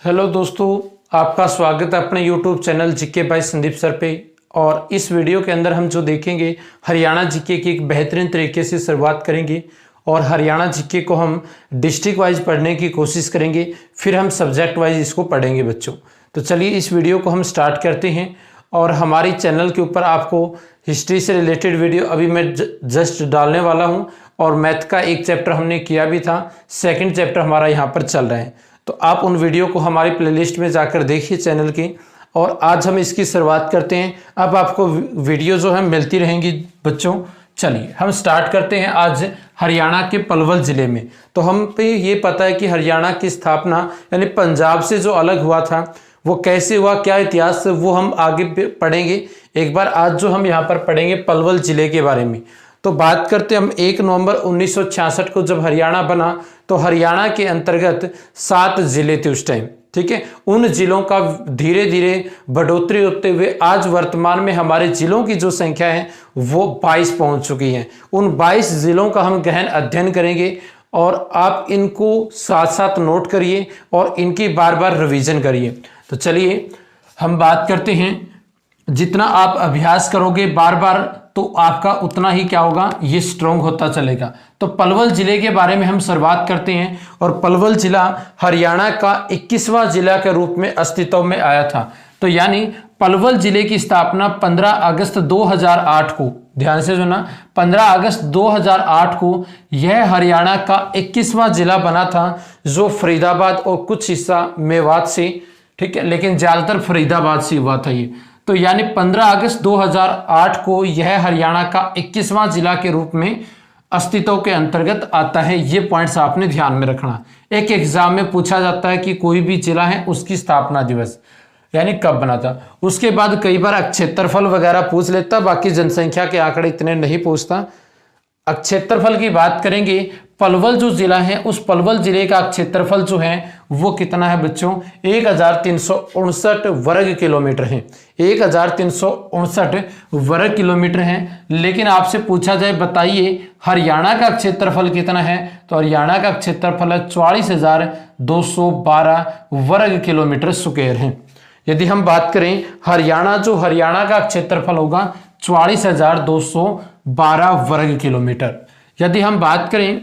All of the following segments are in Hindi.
हेलो दोस्तों, आपका स्वागत है अपने YouTube channel GK by Sandeep sir पे। और इस वीडियो के अंदर हम जो देखेंगे हरियाणा जीके की एक बेहतरीन तरीके से शुरुआत करेंगे और हरियाणा जीके को हम डिस्ट्रिक्ट वाइज पढ़ने की कोशिश करेंगे, फिर हम सब्जेक्ट वाइज इसको पढ़ेंगे बच्चों। तो चलिए इस वीडियो को हम स्टार्ट करते हैं। और हमारी चैनल के ऊपर आपको हिस्ट्री से रिलेटेड वीडियो अभी मैं जस्ट डालने वाला हूँ और मैथ का एक चैप्टर हमने किया भी था, सेकेंड चैप्टर हमारा यहाँ पर चल रहा है। तो आप उन वीडियो को हमारी प्लेलिस्ट में जाकर देखिए चैनल की। और आज हम इसकी शुरुआत करते हैं। अब आपको वीडियो जो है मिलती रहेंगी बच्चों। चलिए हम स्टार्ट करते हैं आज हरियाणा के पलवल ज़िले में। तो हम पे ये पता है कि हरियाणा की स्थापना यानी पंजाब से जो अलग हुआ था वो कैसे हुआ, क्या इतिहास, वो हम आगे पढ़ेंगे। एक बार आज जो हम यहाँ पर पढ़ेंगे पलवल ज़िले के बारे में। तो बात करते हैं हम 1 नवंबर 1966 को जब हरियाणा बना तो हरियाणा के अंतर्गत 7 जिले थे उस टाइम। ठीक है, उन जिलों का धीरे धीरे बढ़ोतरी होते हुए आज वर्तमान में हमारे जिलों की जो संख्या है वो 22 पहुंच चुकी है। उन 22 जिलों का हम गहन अध्ययन करेंगे और आप इनको साथ साथ नोट करिए और इनकी बार बार रिवीजन करिए। तो चलिए हम बात करते हैं। जितना आप अभ्यास करोगे बार बार तो आपका उतना ही क्या होगा, ये स्ट्रोंग होता चलेगा। तो पलवल जिले के बारे में हम शुरुआत करते हैं। और पलवल जिला हरियाणा का 21वां जिला के रूप में अस्तित्व में आया था। तो यानी पलवल जिले की स्थापना 15 अगस्त 2008 को, ध्यान से सुना, 15 अगस्त 2008 को यह हरियाणा का 21वां जिला बना था, जो फरीदाबाद और कुछ हिस्सा मेवात से, ठीक है, लेकिन ज्यादातर फरीदाबाद से हुआ था ये। तो यानी 15 अगस्त 2008 को यह हरियाणा का 21वां जिला के रूप में अस्तित्व के अंतर्गत आता है। ये पॉइंट्स आपने ध्यान में रखना। एक एग्जाम में पूछा जाता है कि कोई भी जिला है उसकी स्थापना दिवस यानी कब बना था। उसके बाद कई बार क्षेत्रफल वगैरह पूछ लेता, बाकी जनसंख्या के आंकड़े इतने नहीं पूछता। क्षेत्रफल की बात करेंगे, पलवल जो जिला है उस पलवल जिले का क्षेत्रफल जो है वो कितना है बच्चों, 1359 वर्ग किलोमीटर है। 1359 वर्ग किलोमीटर है। लेकिन आपसे पूछा जाए बताइए हरियाणा का क्षेत्रफल कितना है, तो हरियाणा का क्षेत्रफल है 44,212 वर्ग किलोमीटर स्क्वायर है। यदि हम बात करें हरियाणा का क्षेत्रफल होगा 44,212 वर्ग किलोमीटर। यदि हम बात करें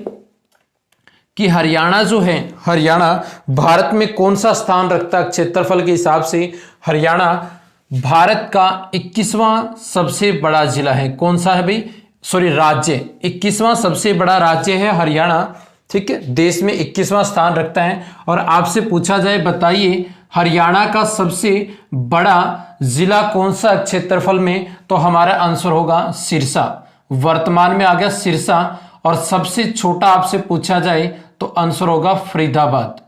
कि हरियाणा जो है, हरियाणा भारत में कौन सा स्थान रखता है क्षेत्रफल के हिसाब से, हरियाणा भारत का 21वां सबसे बड़ा जिला है। कौन सा है भाई, सॉरी राज्य, 21वां सबसे बड़ा राज्य है हरियाणा। ठीक है, देश में 21वां स्थान रखता है। और आपसे पूछा जाए बताइए हरियाणा का सबसे बड़ा जिला कौन सा क्षेत्रफल में, तो हमारा आंसर होगा सिरसा। वर्तमान में आ गया सिरसा। और सबसे छोटा आपसे पूछा जाए तो आंसर होगा फरीदाबाद।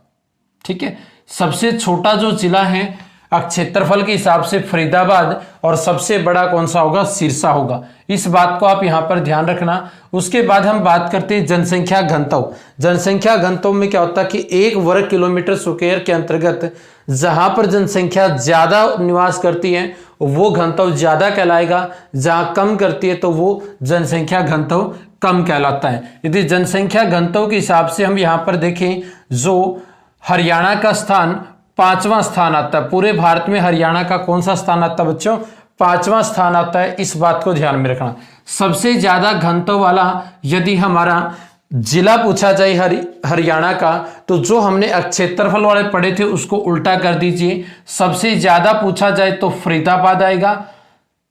ठीक है, सबसे छोटा जो जिला है क्षेत्रफल के हिसाब से फरीदाबाद, और सबसे बड़ा कौन सा होगा, सिरसा होगा। इस बात को आप यहां पर ध्यान रखना। उसके बाद हम बात करते हैं जनसंख्या घनत्व। जनसंख्या घनत्व में क्या होता है कि 1 वर्ग किलोमीटर स्क्वायर के अंतर्गत जहां पर जनसंख्या ज्यादा निवास करती है वो घनत्व ज्यादा कहलाएगा, जहां कम करती है तो वो जनसंख्या घनत्व कम कहलाता है। यदि जनसंख्या घनत्व के हिसाब से हम यहां पर देखें, जो हरियाणा का स्थान 5वां स्थान आता है। पूरे भारत में हरियाणा का कौन सा स्थान आता है बच्चों, 5वां स्थान आता है। इस बात को ध्यान में रखना। सबसे ज्यादा घनत्व वाला यदि हमारा जिला पूछा जाए हरियाणा का, तो जो हमने क्षेत्रफल वाले पढ़े थे उसको उल्टा कर दीजिए। सबसे ज्यादा पूछा जाए तो फरीदाबाद आएगा।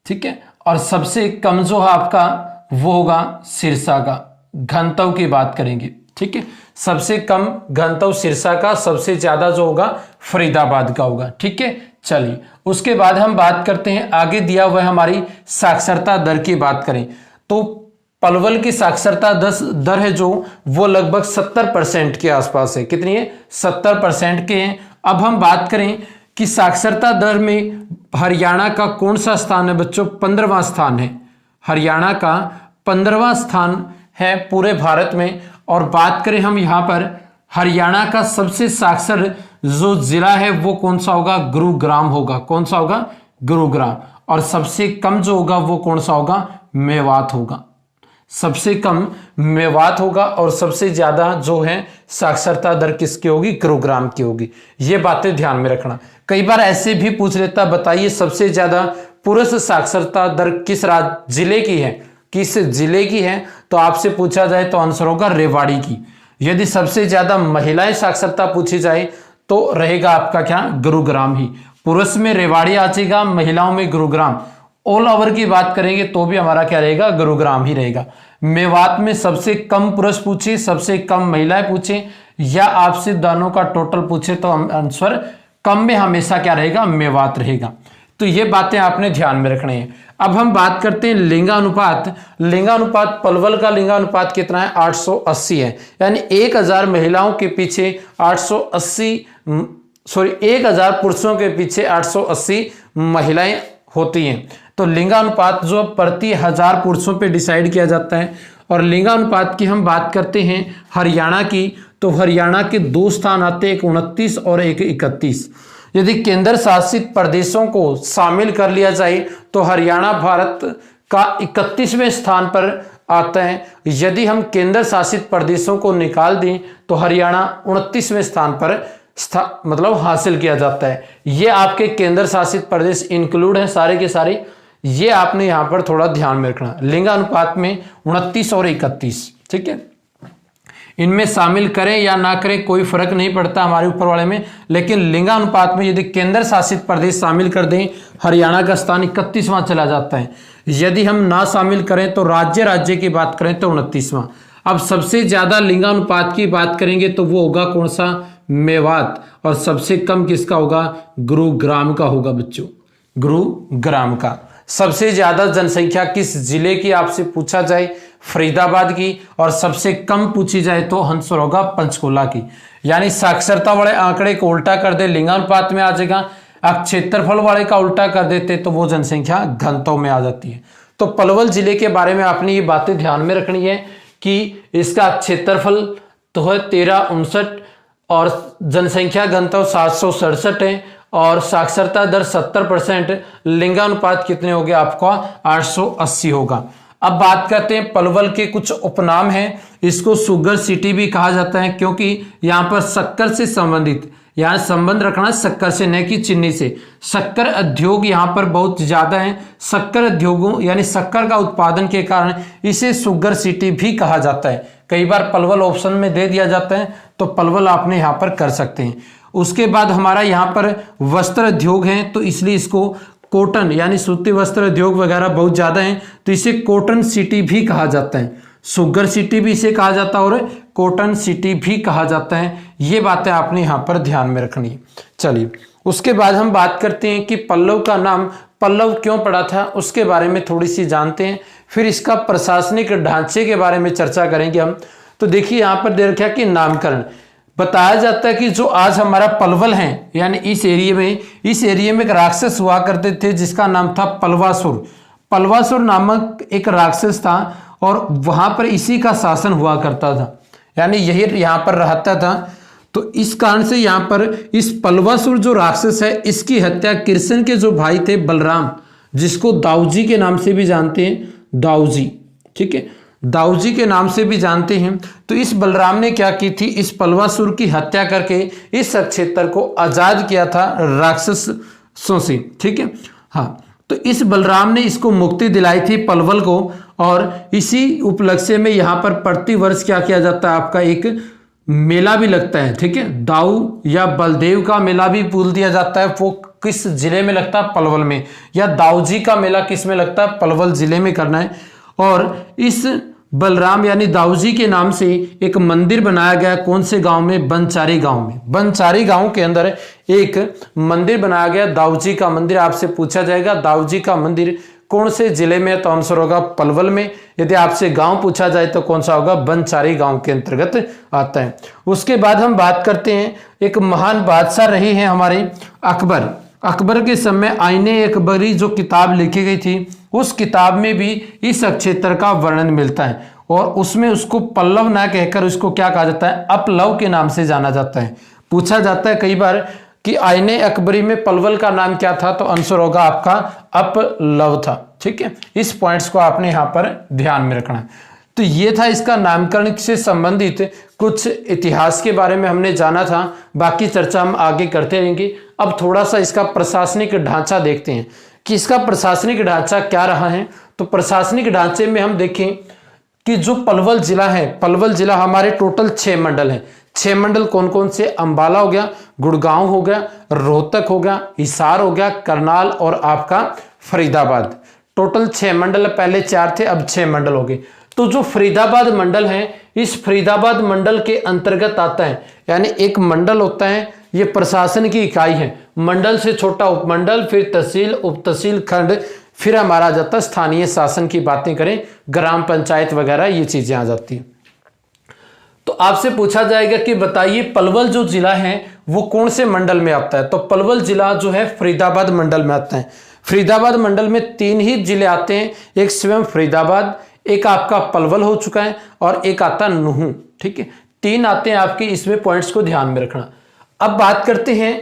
ठीक है, और सबसे कम जो है आपका वो होगा सिरसा का। घनत्व की बात करेंगे, ठीक है, सबसे कम घनत्व सिरसा का, सबसे ज्यादा जो होगा फरीदाबाद का होगा। ठीक है, चलिए उसके बाद हम बात करते हैं आगे दिया हुआ हमारी साक्षरता दर की बात करें तो पलवल की साक्षरता दर है जो वो लगभग 70% के आसपास है। कितनी है, 70% के हैं। अब हम बात करें कि साक्षरता दर में हरियाणा का कौन सा स्थान है बच्चों, 15वां स्थान है। हरियाणा का 15वां स्थान है पूरे भारत में। और बात करें हम यहाँ पर हरियाणा का सबसे साक्षर जो जिला है वो कौन सा होगा, गुरुग्राम होगा। कौन सा होगा, गुरुग्राम। और सबसे कम जो होगा वो कौन सा होगा, मेवात होगा। सबसे कम मेवात होगा और सबसे ज्यादा जो है साक्षरता दर किसकी होगी, गुरुग्राम की होगी। ये बातें ध्यान में रखना। कई बार ऐसे भी पूछ लेता, बताइए सबसे ज्यादा पुरुष साक्षरता दर किस राज्य जिले की है, किस जिले की है, तो आपसे पूछा जाए तो आंसर होगा रेवाड़ी की। यदि सबसे ज्यादा महिलाएं साक्षरता पूछी जाए तो रहेगा आपका क्या, गुरुग्राम ही। पुरुष में रेवाड़ी आ जाएगा, महिलाओं में गुरुग्राम। ऑल ओवर की बात करेंगे तो भी हमारा क्या रहेगा, गुरुग्राम ही रहेगा। मेवात में सबसे कम पुरुष पूछे, सबसे कम महिलाएं पूछे, या आपसे दोनों का टोटल पूछे तो आंसर कम में हमेशा क्या रहेगा, मेवात रहेगा। तो ये बातें आपने ध्यान में रखनी है। अब हम बात करते हैं लिंगानुपात। लिंगानुपात पलवल का लिंगानुपात कितना है, 880 है। यानी 1000 महिलाओं के पीछे 1000 पुरुषों के पीछे 880 महिलाएं होती हैं। तो लिंगानुपात जो प्रति 1000 पुरुषों पे डिसाइड किया जाता है। और लिंगानुपात की हम बात करते हैं हरियाणा की, तो हरियाणा के 2 स्थान आते हैं, एक 29 और एक 31। यदि केंद्र शासित प्रदेशों को शामिल कर लिया जाए तो हरियाणा भारत का 31वें स्थान पर आता है। यदि हम केंद्र शासित प्रदेशों को निकाल दें तो हरियाणा 29वें स्थान पर मतलब हासिल किया जाता है। ये आपके केंद्र शासित प्रदेश इंक्लूड हैं सारे के सारे, ये आपने यहां पर थोड़ा ध्यान में रखना। लिंगानुपात में 29 और 31, ठीक है। इनमें शामिल करें या ना करें कोई फर्क नहीं पड़ता हमारे ऊपर वाले में, लेकिन लिंगानुपात में यदि केंद्र शासित प्रदेश शामिल कर दें, हरियाणा का स्थान 31वां चला जाता है। यदि हम ना शामिल करें तो राज्य की बात करें तो 29वां। अब सबसे ज्यादा लिंगानुपात की बात करेंगे तो वो होगा कौन सा, मेवात। और सबसे कम किसका होगा, गुरुग्राम का होगा बच्चों, गुरुग्राम का। सबसे ज्यादा जनसंख्या किस जिले की आपसे पूछा जाए, फरीदाबाद की। और सबसे कम पूछी जाए तो आंसर होगा पंचकुला की। यानी साक्षरता वाले आंकड़े को उल्टा कर दे लिंगानुपात में आ जाएगा, अब क्षेत्रफल वाले का उल्टा कर देते तो वो जनसंख्या घनत्व में आ जाती है। तो पलवल जिले के बारे में आपने ये बातें ध्यान में रखनी है कि इसका क्षेत्रफल तो है 1359 और जनसंख्या घनत्व 767 है और साक्षरता दर 70%। लिंगानुपात कितने हो गए आपका, 880 होगा। अब बात करते हैं पलवल के कुछ उपनाम हैं। इसको शुगर सिटी भी कहा जाता है क्योंकि यहाँ पर शक्कर से संबंधित, यहाँ संबंध रखना शक्कर से न कि चीनी से। शक्कर उद्योग यहाँ पर बहुत ज्यादा है। शक्कर उद्योगों यानी शक्कर का उत्पादन के कारण इसे शुगर सिटी भी कहा जाता है। कई बार पलवल ऑप्शन में दे दिया जाता है तो पलवल आपने यहाँ पर कर सकते हैं। उसके बाद हमारा यहाँ पर वस्त्र उद्योग है तो इसलिए इसको कॉटन यानी सूती वस्त्र उद्योग वगैरह बहुत ज्यादा है तो इसे कॉटन सिटी भी कहा जाता है। शुगर सिटी भी इसे कहा जाता है और कॉटन सिटी भी कहा जाता है। ये बातें आपने यहाँ पर ध्यान में रखनी है। चलिए उसके बाद हम बात करते हैं कि पल्लव का नाम पल्लव क्यों पड़ा था, उसके बारे में थोड़ी सी जानते हैं। फिर इसका प्रशासनिक ढांचे के बारे में चर्चा करेंगे हम। तो देखिए यहाँ पर दे रखा कि नामकरण बताया जाता है कि जो आज हमारा पलवल है यानी इस एरिया में एक राक्षस हुआ करते थे जिसका नाम था पलवासुर। पलवासुर नामक एक राक्षस था और वहां पर इसी का शासन हुआ करता था, यानी यही यहाँ पर रहता था। तो इस कारण से यहाँ पर इस पलवासुर जो राक्षस है इसकी हत्या कृष्ण के जो भाई थे बलराम, जिसको दाऊजी के नाम से भी जानते हैं, दाऊजी, ठीक है, दाऊजी के नाम से भी जानते हैं। तो इस बलराम ने क्या की थी, इस पलवासुर की हत्या करके इस क्षेत्र को आजाद किया था राक्षसों से, ठीक है। हाँ, तो इस बलराम ने इसको मुक्ति दिलाई थी पलवल को और इसी उपलक्ष्य में यहाँ पर प्रतिवर्ष क्या किया जाता है, आपका एक मेला भी लगता है, ठीक है। दाऊ या बलदेव का मेला भी बोल दिया जाता है। वो किस जिले में लगता है, पलवल में। या दाऊजी का मेला किस में लगता है, पलवल जिले में करना है। और इस बलराम यानी दाऊजी के नाम से एक मंदिर बनाया गया, कौन से गांव में, बनचारी गांव में। बनचारी गांव के अंदर एक मंदिर बनाया गया दाऊजी का मंदिर। आपसे पूछा जाएगा दाऊजी का मंदिर कौन से जिले में, तो आंसर होगा पलवल में। यदि आपसे गांव पूछा जाए तो कौन सा होगा, बनचारी गांव के अंतर्गत आता है। उसके बाद हम बात करते हैं, एक महान बादशाह रहे हैं हमारे अकबर। अकबर के समय आईने अकबरी जो किताब लिखी गई थी उस किताब में भी इस क्षेत्र का वर्णन मिलता है और उसमें उसको पल्लव ना कहकर उसको क्या कहा जाता है, अपलव के नाम से जाना जाता है। पूछा जाता है कई बार कि आईने अकबरी में पलवल का नाम क्या था, तो आंसर होगा आपका अपलव था, ठीक है। इस पॉइंट्स को आपने यहाँ पर ध्यान में रखना है। तो ये था इसका नामकरण से संबंधित कुछ इतिहास के बारे में हमने जाना था। बाकी चर्चा हम आगे करते रहेंगे। अब थोड़ा सा इसका प्रशासनिक ढांचा देखते हैं कि इसका प्रशासनिक ढांचा क्या रहा है। तो प्रशासनिक ढांचे में हम देखें कि जो पलवल जिला है, पलवल जिला हमारे टोटल 6 मंडल हैं। 6 मंडल कौन कौन से? अंबाला हो गया, गुड़गांव हो गया, रोहतक हो गया, हिसार हो गया, करनाल और आपका फरीदाबाद। टोटल 6 मंडल, पहले 4 थे, अब 6 मंडल हो गए। तो जो फरीदाबाद मंडल है, इस फरीदाबाद मंडल के अंतर्गत आता है, यानी एक मंडल होता है, ये प्रशासन की इकाई है। मंडल से छोटा उपमंडल, फिर तहसील, उप तहसील, खंड, फिर हमारा आ जाता है स्थानीय शासन की बातें करें, ग्राम पंचायत वगैरह ये चीजें आ जाती हैं। तो आपसे पूछा जाएगा कि बताइए पलवल जो जिला है वो कौन से मंडल में आता है? तो पलवल जिला जो है फरीदाबाद मंडल में आता है। फरीदाबाद मंडल में 3 ही जिले आते हैं, एक स्वयं फरीदाबाद, एक आपका पलवल हो चुका है और एक आता नुहू। ठीक है, 3 आते हैं आपके, इसमें पॉइंट्स को ध्यान में रखना। अब बात करते हैं,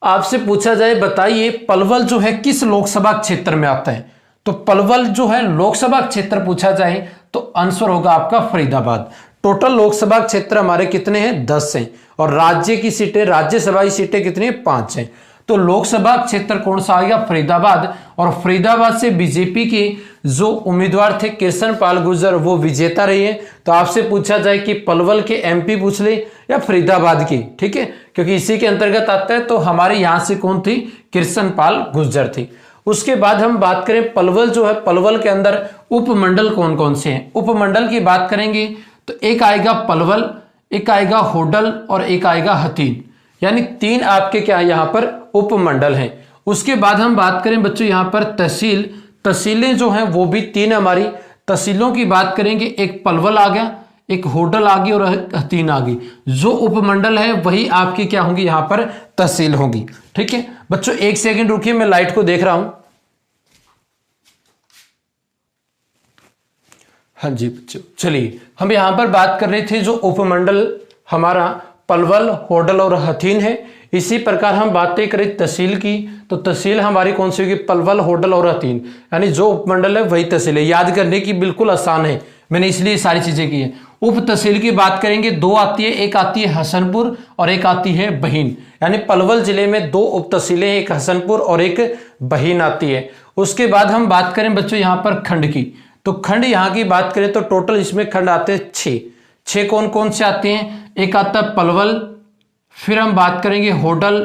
आपसे पूछा जाए बताइए पलवल जो है किस लोकसभा क्षेत्र में आता है? तो पलवल जो है लोकसभा क्षेत्र पूछा जाए तो आंसर होगा आपका फरीदाबाद। टोटल लोकसभा क्षेत्र हमारे कितने हैं? 10 हैं। और राज्य की सीटें, राज्यसभा की सीटें कितनी हैं? 5 हैं। तो लोकसभा क्षेत्र कौन सा आ गया? फरीदाबाद। और फरीदाबाद से बीजेपी के जो उम्मीदवार थे कृष्ण पाल गुर्जर, वो विजेता रही है। तो आपसे पूछा जाए कि पलवल के एमपी पूछ ले या फरीदाबाद की, ठीक है, क्योंकि इसी के अंतर्गत आता है। तो हमारे यहां से कौन थी? कृष्ण पाल गुर्जर थी। उसके बाद हम बात करें पलवल जो है, पलवल के अंदर उपमंडल कौन कौन से हैं? उपमंडल की बात करेंगे तो एक आएगा पलवल, एक आएगा होडल और एक आएगा हथीन, यानी 3 आपके क्या यहाँ पर उपमंडल हैं। उसके बाद हम बात करें बच्चों यहाँ पर तहसील, तहसीलें जो हैं वो भी 3 हमारी। तहसीलों की बात करेंगे, एक पलवल आ गया, एक होडल आ गई और हथीन आ गई। जो उपमंडल है वही आपकी क्या होंगी? यहाँ पर तहसील होगी। ठीक है बच्चों, 1 सेकंड रुकिए, मैं लाइट को देख रहा हूं। हाँ जी बच्चों, चलिए हम यहां पर बात कर रहे थे जो उपमंडल हमारा पलवल, होडल और हथीन है। इसी प्रकार हम बातें करें तहसील की, तो तहसील हमारी कौन सी होगी? पलवल, होडल और हथीन, यानी जो उपमंडल है वही तहसील है। याद करने की बिल्कुल आसान है, मैंने इसलिए सारी चीजें की है। उप तहसील की बात करेंगे, 2 आती है, एक आती है हसनपुर और एक आती है बहीन, यानी पलवल जिले में 2 उप तहसीलें, एक हसनपुर और एक बहीन आती है। उसके बाद हम बात करें बच्चों यहाँ पर खंड की, तो खंड यहाँ की बात करें तो टोटल इसमें खंड आते हैं 6 कौन कौन से आते हैं? एक आता है पलवल, फिर हम बात करेंगे होडल,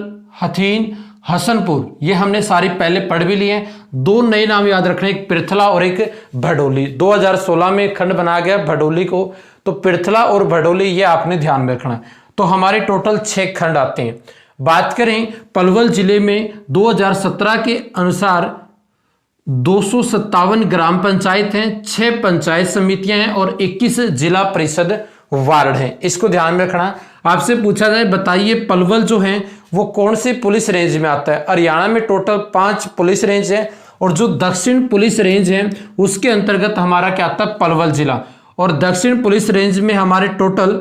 हथीन, हसनपुर, ये हमने सारी पहले पढ़ भी लिए हैं। 2 नए नाम याद रखने, एक पृथला और एक भडोली। 2016 में खंड बनाया गया भडोली को, तो पृथला और भडोली ये आपने ध्यान में रखना। तो हमारे टोटल 6 खंड आते हैं। बात करें पलवल जिले में 2017 के अनुसार 257 ग्राम पंचायत हैं, 6 पंचायत समितियां हैं और 21 जिला परिषद वार्ड हैं। इसको ध्यान में रखना। आपसे पूछा जाए बताइए पलवल जो है वो कौन से पुलिस रेंज में आता है? हरियाणा में टोटल 5 पुलिस रेंज है और जो दक्षिण पुलिस रेंज है उसके अंतर्गत हमारा क्या आता है? पलवल जिला। और दक्षिण पुलिस रेंज में हमारे टोटल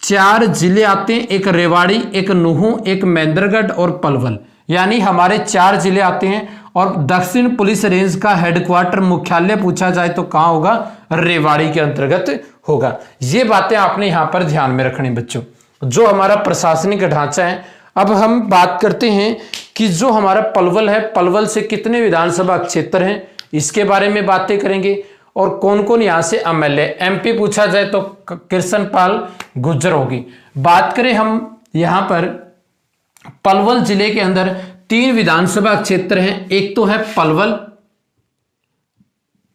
4 जिले आते हैं, एक रेवाड़ी, एक नुहू, एक महेंद्रगढ़ और पलवल, यानी हमारे 4 जिले आते हैं। और दक्षिण पुलिस रेंज का हेडक्वार्टर मुख्यालय पूछा जाए तो कहां होगा? रेवाड़ी के अंतर्गत होगा। ये बातें आपने यहां पर ध्यान में रखनी बच्चों, जो हमारा प्रशासनिक ढांचा है। अब हम बात करते हैं कि जो हमारा पलवल है, पलवल से कितने विधानसभा क्षेत्र हैं, इसके बारे में बातें करेंगे। और कौन कौन यहां से एमएलए, एमपी पूछा जाए तो कृष्ण पाल गुर्जर होगी। बात करें हम यहां पर पलवल जिले के अंदर 3 विधानसभा क्षेत्र हैं। एक तो है पलवल,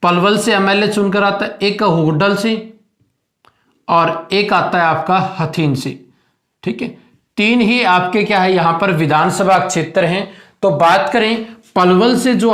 पलवल से एमएलए चुनकर आता है, एक होडल से और एक आता है आपका हथीन से। ठीक है, 3 ही आपके क्या है यहां पर विधानसभा क्षेत्र हैं। तो बात करें पलवल से जो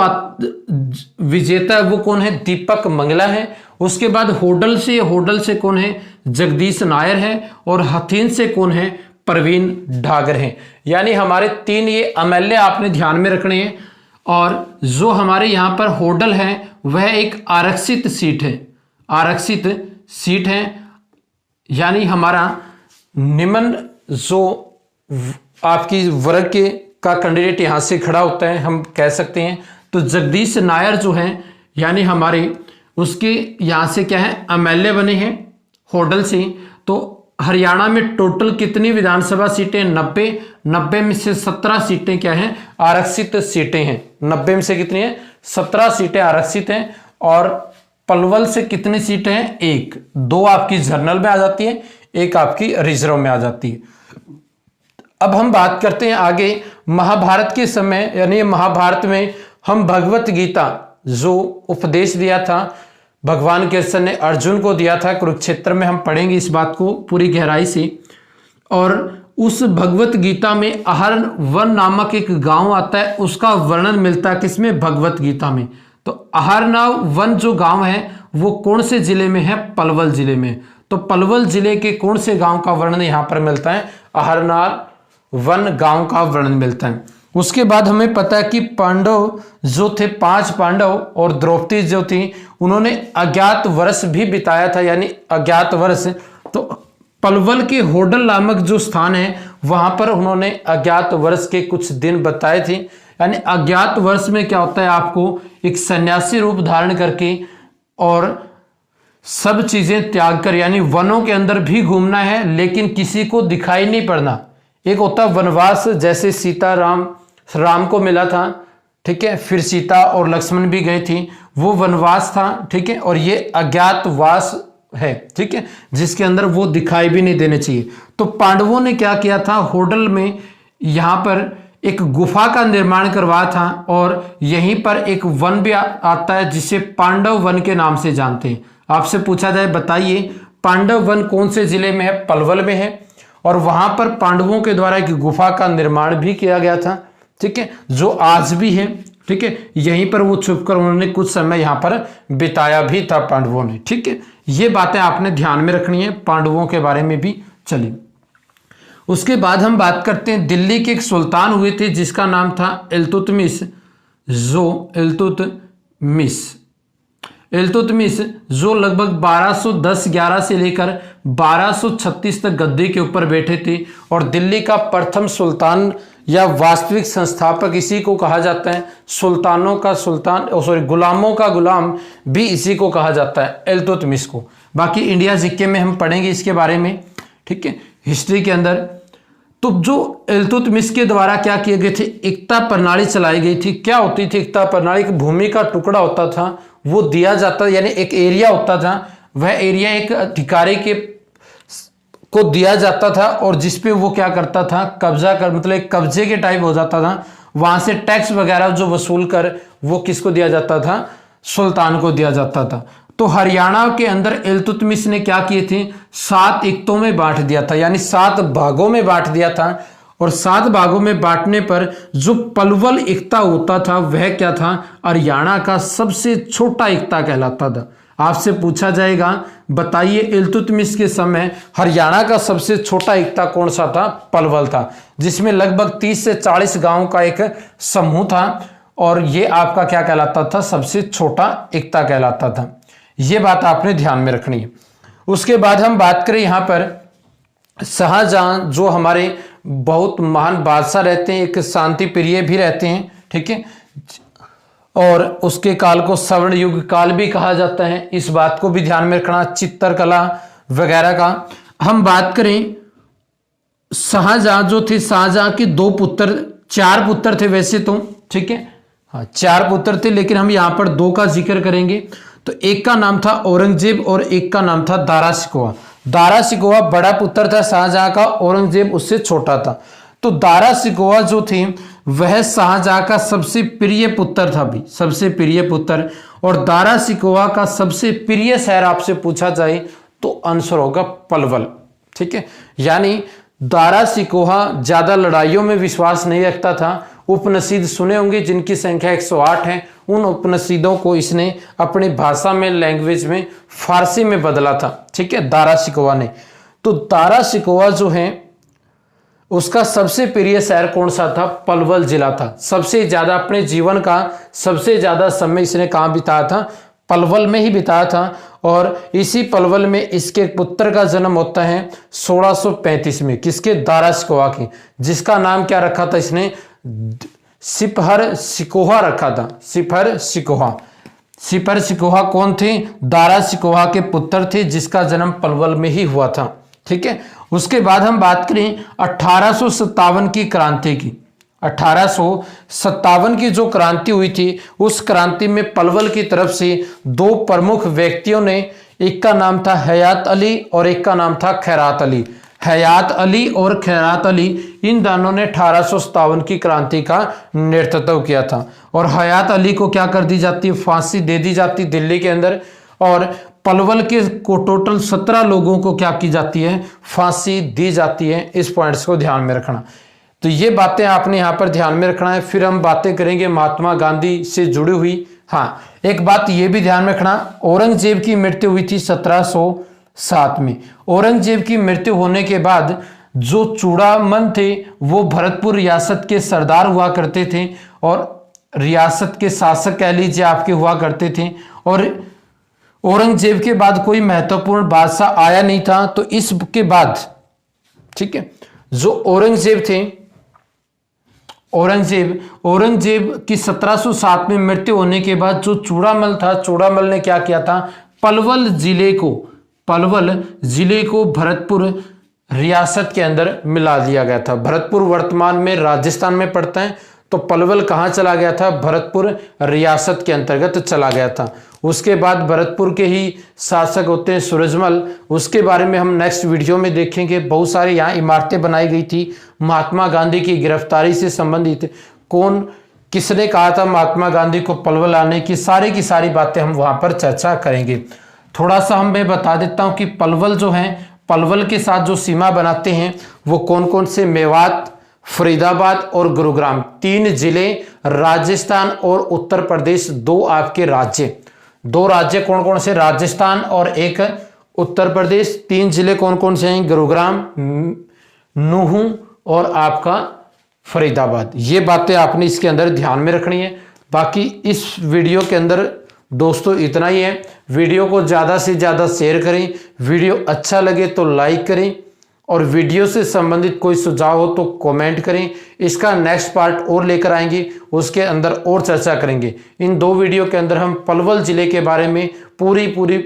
विजेता है वो कौन है? दीपक मंगला है। उसके बाद होडल से कौन है? जगदीश नायर है। और हथीन से कौन है? प्रवीण ढागर हैं। यानी हमारे 3 ये एमएलए आपने ध्यान में रखने हैं। और जो हमारे यहां पर होडल है वह एक आरक्षित सीट है, आरक्षित सीट है, यानी हमारा निम्न जो आपकी वर्ग के का कैंडिडेट यहां से खड़ा होता है हम कह सकते हैं। तो जगदीश नायर जो है यानी हमारे उसके यहाँ से क्या है, एमएलए बने हैं होडल से। तो हरियाणा में टोटल कितनी विधानसभा सीटें? 90 में से 17 सीटें क्या हैं, आरक्षित सीटें हैं। 90 में से कितनी है, 17 सीटें आरक्षित हैं। और पलवल से कितनी सीटें हैं, 1, 2 आपकी जनरल में आ जाती है, 1 आपकी रिजर्व में आ जाती है। अब हम बात करते हैं आगे महाभारत के समय, यानी महाभारत में हम भगवत गीता जो उपदेश दिया था भगवान कृष्ण ने अर्जुन को दिया था कुरुक्षेत्र में, हम पढ़ेंगे इस बात को पूरी गहराई से। और उस भगवत गीता में अहरण वन नामक एक गांव आता है, उसका वर्णन मिलता है किसमें, भगवत गीता में। तो अहरनाव वन जो गांव है वो कौन से जिले में है, पलवल जिले में। तो पलवल जिले के कौन से गांव का वर्णन यहां पर मिलता है, अहरनाव वन गांव का वर्णन मिलता है। उसके बाद हमें पता है कि पांडव जो थे, 5 पांडव और द्रौपदी जो थी, उन्होंने अज्ञात वर्ष भी बिताया था, यानी अज्ञात वर्ष। तो पलवल के होडल नामक जो स्थान है वहां पर उन्होंने अज्ञात वर्ष के कुछ दिन बताए थे। यानी अज्ञात वर्ष में क्या होता है, आपको एक सन्यासी रूप धारण करके और सब चीजें त्याग कर, यानी वनों के अंदर भी घूमना है लेकिन किसी को दिखाई नहीं पड़ना। एक होता वनवास, जैसे सीता राम को मिला था, ठीक है, फिर सीता और लक्ष्मण भी गए थी, वो वनवास था, ठीक है। और ये अज्ञातवास है, ठीक है, जिसके अंदर वो दिखाई भी नहीं देने चाहिए। तो पांडवों ने क्या किया था, होडल में यहां पर एक गुफा का निर्माण करवाया था और यहीं पर एक वन भी आता है जिसे पांडव वन के नाम से जानते हैं। आपसे पूछा जाए, बताइए पांडव वन कौन से जिले में है, पलवल में है। और वहां पर पांडवों के द्वारा एक गुफा का निर्माण भी किया गया था, ठीक है, जो आज भी है, ठीक है। यहीं पर वो छुपकर उन्होंने कुछ समय यहां पर बिताया भी था पांडवों ने, ठीक है। ये बातें आपने ध्यान में रखनी है पांडवों के बारे में भी। चलिए उसके बाद हम बात करते हैं, दिल्ली के एक सुल्तान हुए थे जिसका नाम था इल्तुतमिश, इल्तुतमिश जो लगभग 1210-11 से लेकर 1236 तक गद्दी के ऊपर बैठे थे। और दिल्ली का प्रथम सुल्तान या वास्तविक संस्थापक इसी को कहा जाता है, सुल्तानों का सुल्तान, गुलामों का गुलाम भी इसी को कहा जाता है, इल्तुतमिश को। बाकी इंडिया जीके में हम पढ़ेंगे इसके बारे में, ठीक है, हिस्ट्री के अंदर। तो जो इल्तुतमिश के द्वारा क्या किए गए थे, एकता प्रणाली चलाई गई थी। क्या होती थी एकता प्रणाली? एक भूमि का टुकड़ा होता था, वो दिया जाता, यानी एक एरिया होता था, वह एरिया एक अधिकारी के को दिया जाता था और जिसपे वो क्या करता था, कब्जा कर, मतलब एक कब्जे के टाइप हो जाता था। वहां से टैक्स वगैरह जो वसूल कर वो किसको दिया जाता था, सुल्तान को दिया जाता था। तो हरियाणा के अंदर इल्तुतमिश ने क्या किए थे, 7 इक्तों में बांट दिया था, यानी 7 भागों में बांट दिया था। और 7 भागों में बांटने पर जो पलवल इक्ता होता था वह क्या था, हरियाणा का सबसे छोटा इक्ता कहलाता था। आपसे पूछा जाएगा, बताइए इल्तुतमिश के समय हरियाणा का सबसे छोटा इक्ता कौन सा था? पलवल था, जिसमें लगभग 30 से 40 गांवों का एक समूह था और ये आपका क्या कहलाता था, सबसे छोटा इक्ता कहलाता था। ये बात आपने ध्यान में रखनी है। उसके बाद हम बात करें यहाँ पर शाहजहां, जो हमारे बहुत महान बादशाह रहते हैं, एक शांति प्रिय भी रहते हैं, ठीक है, और उसके काल को स्वर्ण युग काल भी कहा जाता है। इस बात को भी ध्यान में रखना, चित्रकला वगैरह का। हम बात करें शाहजहां जो थे, शाहजहां के 2 पुत्र, 4 पुत्र थे वैसे तो, ठीक है, हाँ 4 पुत्र थे, लेकिन हम यहाँ पर 2 का जिक्र करेंगे। तो एक का नाम था औरंगजेब और एक का नाम था दारा शिकोह। दारा शिकोह बड़ा पुत्र था शाहजहां का, औरंगजेब उससे छोटा था। तो दारा शिकोह जो थे वह शाहजहां का सबसे प्रिय पुत्र था, भी सबसे प्रिय पुत्र। और दारा शिकोह का सबसे प्रिय शहर आपसे पूछा जाए तो आंसर होगा पलवल, ठीक है। यानी दारा शिकोह ज्यादा लड़ाइयों में विश्वास नहीं रखता था। उपनिषद सुने होंगे जिनकी संख्या 108 है, उन उपनिषदों को इसने अपनी भाषा में, लैंग्वेज में, फारसी में बदला था, ठीक है, दारा शिकोह ने। तो दारा शिकोह जो है उसका सबसे प्रिय शहर कौन सा था? पलवल जिला था। सबसे ज्यादा अपने जीवन का सबसे ज्यादा समय इसने कहां बिताया था? पलवल में ही बिताया था। और इसी पलवल में इसके पुत्र का जन्म होता है 1635 में। किसके? दारा शिकोह की, जिसका नाम क्या रखा था इसने? सिपहर शिकोह रखा था, सिपहर शिकोह। सिपर सिकोहा कौन थे? दारा सिकोहा के पुत्र थे, जिसका जन्म पलवल में ही हुआ था। ठीक है, उसके बाद हम बात करें 1857 की क्रांति की। 1857 की जो क्रांति हुई थी, उस क्रांति में पलवल की तरफ से दो प्रमुख व्यक्तियों ने, एक का नाम था हयात अली और एक का नाम था खैरात अली। हयात अली और खैरात अली, इन दोनों ने 1857 की क्रांति का नेतृत्व किया था। और हयात अली को क्या कर दी जाती है? फांसी दे दी जाती दिल्ली के अंदर। और पलवल के को टोटल 17 लोगों को क्या की जाती है? फांसी दी जाती है। इस पॉइंट्स को ध्यान में रखना। तो ये बातें आपने यहाँ पर ध्यान में रखना है। फिर हम बातें करेंगे महात्मा गांधी से जुड़ी हुई। हाँ, एक बात ये भी ध्यान में रखना, औरंगजेब की मृत्यु हुई थी 1707 में। औरंगजेब की मृत्यु होने के बाद जो चूड़ामन थे वो भरतपुर रियासत के सरदार हुआ करते थे और रियासत के शासक कह लीजिए आपके हुआ करते थे। और औरंगजेब के बाद कोई महत्वपूर्ण बादशाह आया नहीं था। तो इसके बाद, ठीक है, जो औरंगजेब थे, औरंगजेब की 1707 में मृत्यु होने के बाद जो चूड़ामल था, चूड़ामल ने क्या किया था? पलवल जिले को भरतपुर रियासत के अंदर मिला दिया गया था। भरतपुर वर्तमान में राजस्थान में पड़ता है, तो पलवल कहाँ चला गया था? भरतपुर रियासत के अंतर्गत चला गया था। उसके बाद भरतपुर के ही शासक होते हैं सूरजमल, उसके बारे में हम नेक्स्ट वीडियो में देखेंगे। बहुत सारे यहाँ इमारतें बनाई गई थी महात्मा गांधी की गिरफ्तारी से संबंधित। कौन किसने कहा था महात्मा गांधी को पलवल आने की सारी बातें हम वहां पर चर्चा करेंगे। थोड़ा सा मैं बता देता हूं कि पलवल जो है, पलवल के साथ जो सीमा बनाते हैं वो कौन कौन से? मेवात, फरीदाबाद और गुरुग्राम, 3 जिले राजस्थान और उत्तर प्रदेश, दो आपके राज्य, 2 राज्य कौन कौन से? राजस्थान और एक उत्तर प्रदेश। 3 जिले कौन कौन से हैं? गुरुग्राम, नूहू और आपका फरीदाबाद। ये बातें आपने इसके अंदर ध्यान में रखनी है। बाकी इस वीडियो के अंदर दोस्तों इतना ही है। वीडियो को ज़्यादा से ज़्यादा शेयर करें, वीडियो अच्छा लगे तो लाइक करें, और वीडियो से संबंधित कोई सुझाव हो तो कमेंट करें। इसका नेक्स्ट पार्ट और लेकर आएंगे, उसके अंदर और चर्चा करेंगे। इन 2 वीडियो के अंदर हम पलवल जिले के बारे में पूरी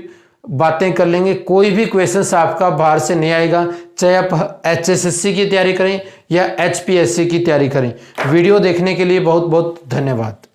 बातें कर लेंगे। कोई भी क्वेश्चन आपका बाहर से नहीं आएगा, चाहे आप HSSC की तैयारी करें या HPSC की तैयारी करें। वीडियो देखने के लिए बहुत बहुत धन्यवाद।